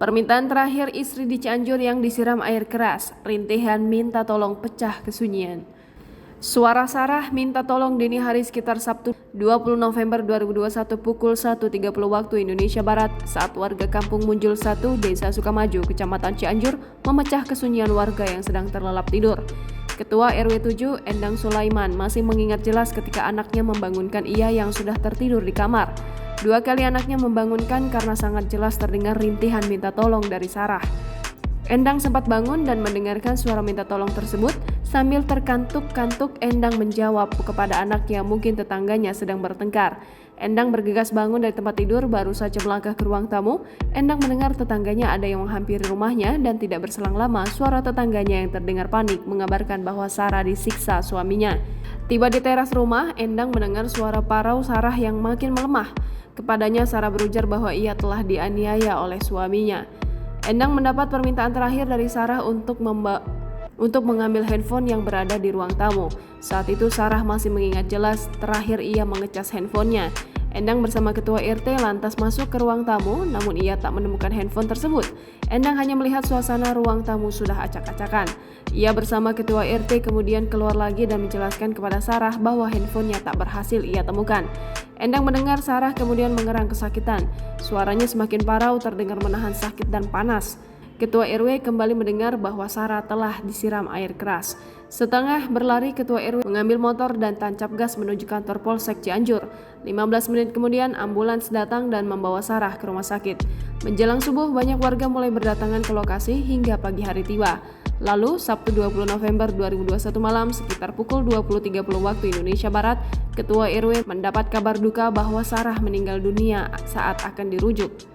Permintaan terakhir istri di Cianjur yang disiram air keras, rintihan minta tolong pecah kesunyian. Suara Sarah minta tolong dini hari sekitar Sabtu 20 November 2021 pukul 1.30 waktu Indonesia Barat saat warga kampung Munjul 1, Desa Sukamaju, Kecamatan Cianjur memecah kesunyian warga yang sedang terlelap tidur. Ketua RW 7, Endang Sulaiman, masih mengingat jelas ketika anaknya membangunkan ia yang sudah tertidur di kamar. 2 kali anaknya membangunkan karena sangat jelas terdengar rintihan minta tolong dari Sarah. Endang sempat bangun dan mendengarkan suara minta tolong tersebut. Sambil terkantuk-kantuk, Endang menjawab kepada anaknya, mungkin tetangganya sedang bertengkar. Endang bergegas bangun dari tempat tidur, baru saja melangkah ke ruang tamu. Endang mendengar tetangganya ada yang menghampiri rumahnya dan tidak berselang lama suara tetangganya yang terdengar panik mengabarkan bahwa Sarah disiksa suaminya. Tiba di teras rumah, Endang mendengar suara parau Sarah yang makin melemah. Kepadanya Sarah berujar bahwa ia telah dianiaya oleh suaminya. Endang mendapat permintaan terakhir dari Sarah untuk mengambil handphone yang berada di ruang tamu. Saat itu Sarah masih mengingat jelas terakhir ia mengecas handphonenya. Endang bersama ketua RT lantas masuk ke ruang tamu, namun ia tak menemukan handphone tersebut. Endang hanya melihat suasana ruang tamu sudah acak-acakan. Ia bersama ketua RT kemudian keluar lagi dan menjelaskan kepada Sarah bahwa handphonenya tak berhasil ia temukan. Endang mendengar Sarah kemudian mengerang kesakitan. Suaranya semakin parau, terdengar menahan sakit dan panas. Ketua RW kembali mendengar bahwa Sarah telah disiram air keras. Setengah berlari, Ketua RW mengambil motor dan tancap gas menuju kantor Polsek Cianjur. 15 menit kemudian ambulans datang dan membawa Sarah ke rumah sakit. Menjelang subuh, banyak warga mulai berdatangan ke lokasi hingga pagi hari tiba. Lalu, Sabtu 20 November 2021 malam sekitar pukul 20.30 waktu Indonesia Barat, Ketua RW mendapat kabar duka bahwa Sarah meninggal dunia saat akan dirujuk.